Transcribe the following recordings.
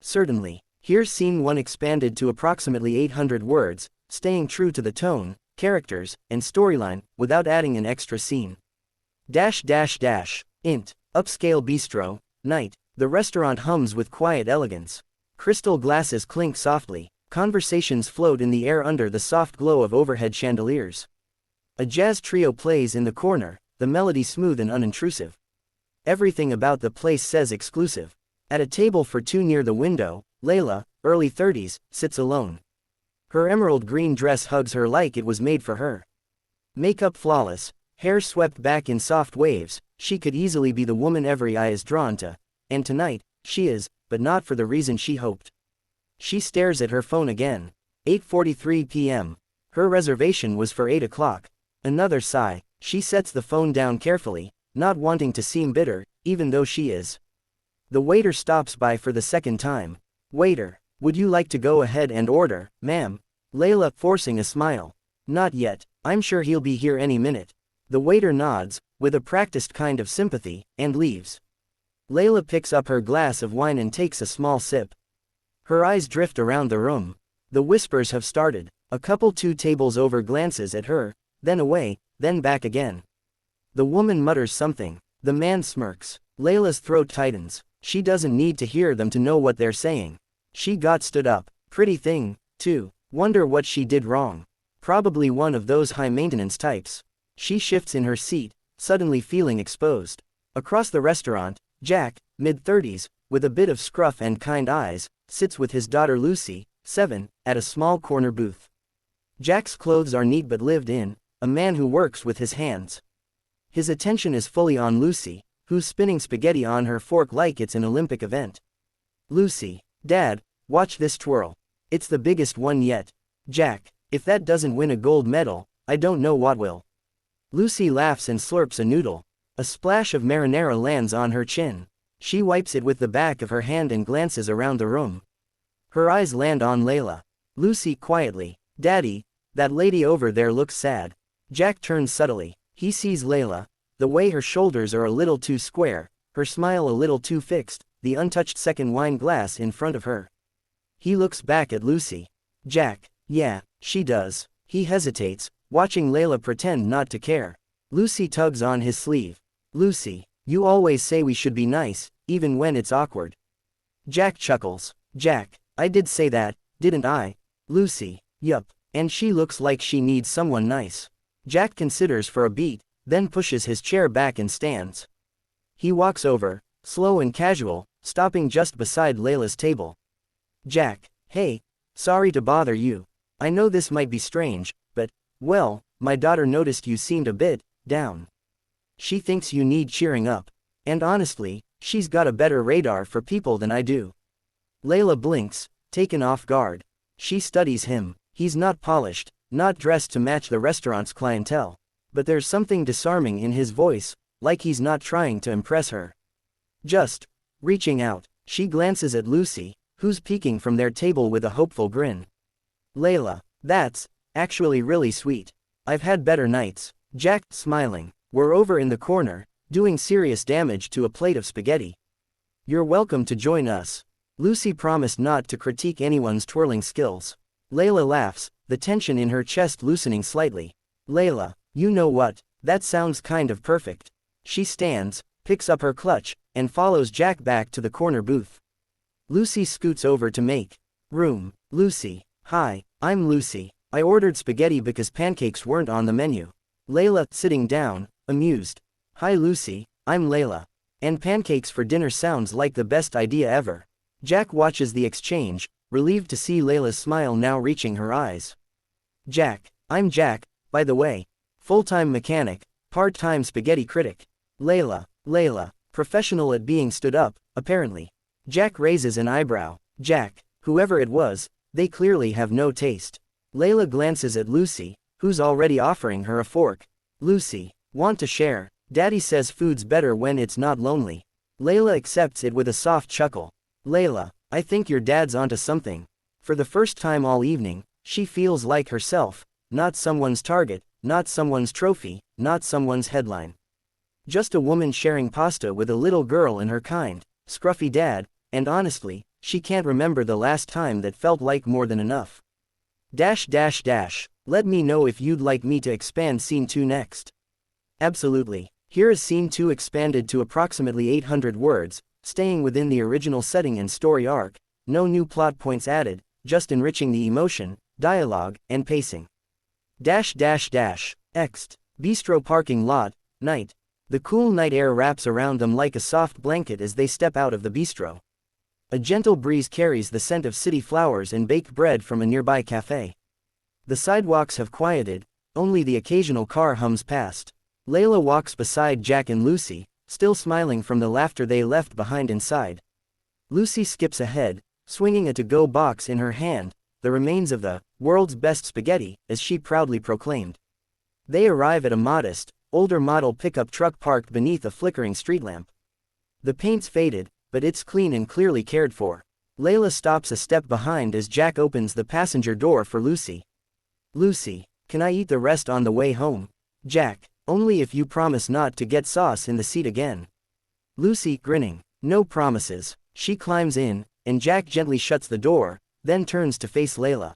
Certainly. Here's scene 1 expanded to approximately 800 words, staying true to the tone, characters, and storyline, without adding an extra scene. Int. Upscale bistro, night. The restaurant hums with quiet elegance. Crystal glasses clink softly. Conversations float in the air under the soft glow of overhead chandeliers. A jazz trio plays in the corner, the melody smooth and unintrusive. Everything about the place says exclusive. At a table for two near the window, Layla, early 30s, sits alone. Her emerald green dress hugs her like it was made for her. Makeup flawless, hair swept back in soft waves, she could easily be the woman every eye is drawn to. And tonight, she is, but not for the reason she hoped. She stares at her phone again. 8:43 p.m. Her reservation was for 8 o'clock. Another sigh, she sets the phone down carefully, not wanting to seem bitter, even though she is. The waiter stops by for the second time. Waiter, would you like to go ahead and order, ma'am? Layla, forcing a smile. Not yet, I'm sure he'll be here any minute. The waiter nods, with a practiced kind of sympathy, and leaves. Layla picks up her glass of wine and takes a small sip. Her eyes drift around the room. The whispers have started. A couple 2 tables over glances at her, then away, then back again. The woman mutters something. The man smirks. Layla's throat tightens. She doesn't need to hear them to know what they're saying. She got stood up. Pretty thing, too. Wonder what she did wrong. Probably one of those high-maintenance types. She shifts in her seat, suddenly feeling exposed. Across the restaurant, Jack, mid-30s, with a bit of scruff and kind eyes, sits with his daughter Lucy, 7, at a small corner booth. Jack's clothes are neat but lived in, a man who works with his hands. His attention is fully on Lucy, who's spinning spaghetti on her fork like it's an Olympic event. Lucy, Dad, watch this twirl. It's the biggest one yet. Jack, if that doesn't win a gold medal, I don't know what will. Lucy laughs and slurps a noodle. A splash of marinara lands on her chin. She wipes it with the back of her hand and glances around the room. Her eyes land on Layla. Lucy quietly, Daddy, that lady over there looks sad. Jack turns subtly. He sees Layla, the way her shoulders are a little too square, her smile a little too fixed, the untouched second wine glass in front of her. He looks back at Lucy. Jack, yeah, she does. He hesitates, watching Layla pretend not to care. Lucy tugs on his sleeve. Lucy, you always say we should be nice, even when it's awkward. Jack chuckles. Jack, I did say that, didn't I? Lucy, yup, and she looks like she needs someone nice. Jack considers for a beat, then pushes his chair back and stands. He walks over, slow and casual, stopping just beside Layla's table. Jack, hey, sorry to bother you. I know this might be strange, but, well, my daughter noticed you seemed a bit down. She thinks you need cheering up. And honestly, she's got a better radar for people than I do. Layla blinks, taken off guard. She studies him. He's not polished, not dressed to match the restaurant's clientele. But there's something disarming in his voice, like he's not trying to impress her. Just reaching out, she glances at Lucy, who's peeking from their table with a hopeful grin. Layla, that's actually really sweet. I've had better nights. Jack, smiling. We're over in the corner, doing serious damage to a plate of spaghetti. You're welcome to join us. Lucy promised not to critique anyone's twirling skills. Layla laughs, the tension in her chest loosening slightly. Layla, you know what, that sounds kind of perfect. She stands, picks up her clutch, and follows Jack back to the corner booth. Lucy scoots over to make room. Lucy, hi, I'm Lucy. I ordered spaghetti because pancakes weren't on the menu. Layla, sitting down, amused. Hi Lucy, I'm Layla. And pancakes for dinner sounds like the best idea ever. Jack watches the exchange, relieved to see Layla's smile now reaching her eyes. Jack, I'm Jack, by the way. Full-time mechanic, part-time spaghetti critic. Layla, professional at being stood up, apparently. Jack raises an eyebrow. Jack, whoever it was, they clearly have no taste. Layla glances at Lucy, who's already offering her a fork. Lucy, want to share? Daddy says food's better when it's not lonely. Layla accepts it with a soft chuckle. Layla, I think your dad's onto something. For the first time all evening, she feels like herself, not someone's target, not someone's trophy, not someone's headline. Just a woman sharing pasta with a little girl and her kind, scruffy dad, and honestly, She can't remember the last time that felt like more than enough. Let me know if you'd like me to expand Scene 2 next. Absolutely. Here is Scene 2 expanded to approximately 800 words, staying within the original setting and story arc, no new plot points added, just enriching the emotion, dialogue, and pacing. Ext. Bistro parking lot, night. The cool night air wraps around them like a soft blanket as they step out of the bistro. A gentle breeze carries the scent of city flowers and baked bread from a nearby cafe. The sidewalks have quieted, only the occasional car hums past. Layla walks beside Jack and Lucy, still smiling from the laughter they left behind inside. Lucy skips ahead, swinging a to-go box in her hand, the remains of the world's best spaghetti, as she proudly proclaimed. They arrive at a modest, older model pickup truck parked beneath a flickering street lamp. The paint's faded, but it's clean and clearly cared for. Layla stops a step behind as Jack opens the passenger door for Lucy. Lucy, can I eat the rest on the way home? Jack, only if you promise not to get sauce in the seat again. Lucy, grinning, no promises. She climbs in, and Jack gently shuts the door, then turns to face Layla.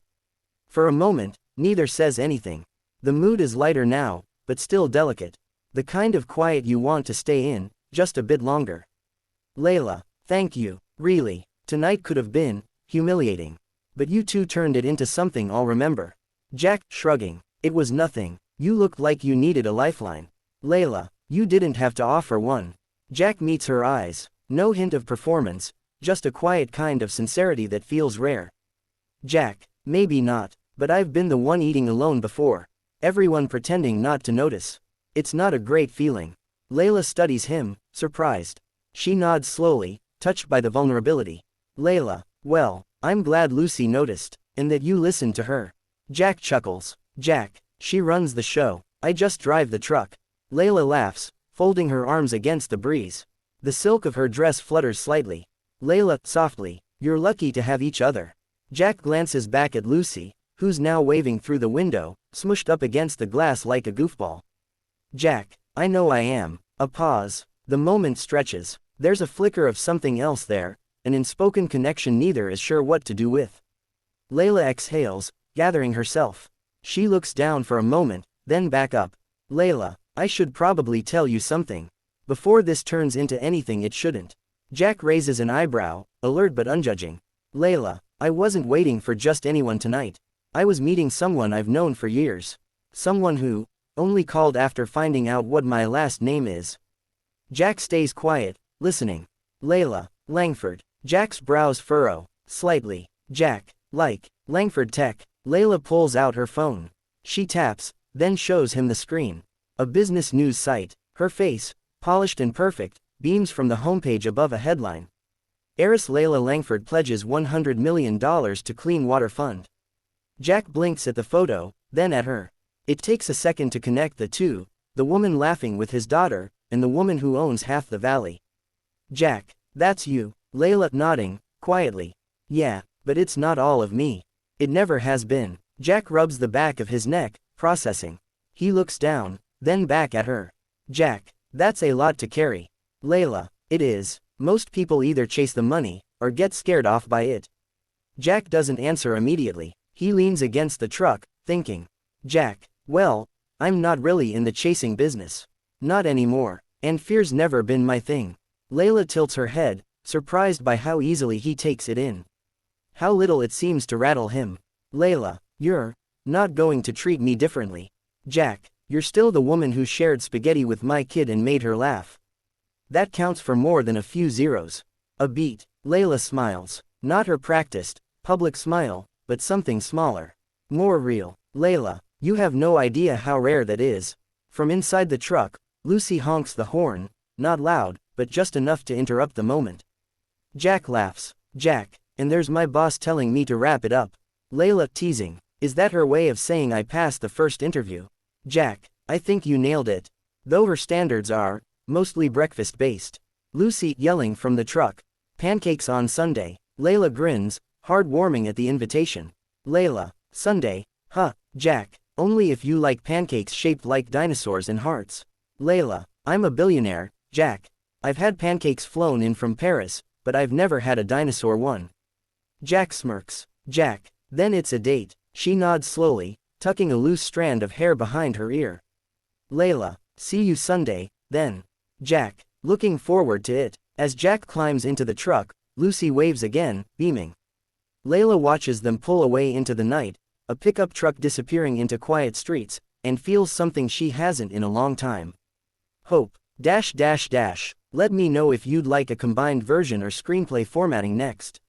For a moment, neither says anything. The mood is lighter now, but still delicate. The kind of quiet you want to stay in, just a bit longer. Layla, thank you, really. Tonight could have been humiliating. But you two turned it into something I'll remember. Jack, shrugging, it was nothing. You looked like you needed a lifeline. Layla, you didn't have to offer one. Jack meets her eyes. No hint of performance, just a quiet kind of sincerity that feels rare. Jack, maybe not, but I've been the one eating alone before. Everyone pretending not to notice. It's not a great feeling. Layla studies him, surprised. She nods slowly, touched by the vulnerability. Layla, well, I'm glad Lucy noticed, and that you listened to her. Jack chuckles. Jack, she runs the show. I just drive the truck. Layla laughs, folding her arms against the breeze. The silk of her dress flutters slightly. Layla, softly, you're lucky to have each other. Jack glances back at Lucy, who's now waving through the window, smushed up against the glass like a goofball. Jack, I know I am. A pause. The moment stretches. There's a flicker of something else there, an unspoken connection neither is sure what to do with. Layla exhales, gathering herself. She looks down for a moment, then back up. Layla, I should probably tell you something. Before this turns into anything it shouldn't. Jack raises an eyebrow, alert but unjudging. Layla, I wasn't waiting for just anyone tonight. I was meeting someone I've known for years. Someone who only called after finding out what my last name is. Jack stays quiet, listening. Layla, Langford. Jack's brows furrow, slightly. Jack, like, Langford Tech. Layla pulls out her phone. She taps, then shows him the screen. A business news site. Her face, polished and perfect, beams from the homepage above a headline. Heiress Layla Langford pledges $100 million to Clean Water Fund. Jack blinks at the photo, then at her. It takes a second to connect the two, the woman laughing with his daughter, and the woman who owns half the valley. Jack, that's you. Layla, nodding, quietly. Yeah, but it's not all of me. It never has been. Jack rubs the back of his neck, processing. He looks down, then back at her. Jack, that's a lot to carry. Layla, it is. Most people either chase the money, or get scared off by it. Jack doesn't answer immediately. He leans against the truck, thinking. Jack, well, I'm not really in the chasing business. Not anymore, and fear's never been my thing. Layla tilts her head, surprised by how easily he takes it in. How little it seems to rattle him. Layla, you're not going to treat me differently. Jack, you're still the woman who shared spaghetti with my kid and made her laugh. That counts for more than a few zeros. A beat. Layla smiles. Not her practiced, public smile, but something smaller. More real. Layla, you have no idea how rare that is. From inside the truck, Lucy honks the horn, not loud, but just enough to interrupt the moment. Jack laughs. Jack, and there's my boss telling me to wrap it up. Layla, teasing. Is that her way of saying I passed the first interview? Jack, I think you nailed it. Though her standards are mostly breakfast-based. Lucy, yelling from the truck. Pancakes on Sunday. Layla grins, heartwarming at the invitation. Layla, Sunday, huh, Jack, only if you like pancakes shaped like dinosaurs and hearts. Layla, I'm a billionaire, Jack. I've had pancakes flown in from Paris, but I've never had a dinosaur one. Jack smirks. Jack, then it's a date. She nods slowly, tucking a loose strand of hair behind her ear. Layla, see you Sunday, then. Jack, looking forward to it. As Jack climbs into the truck, Lucy waves again, beaming. Layla watches them pull away into the night, a pickup truck disappearing into quiet streets, and feels something she hasn't in a long time. Hope. Let me know if you'd like a combined version or screenplay formatting next.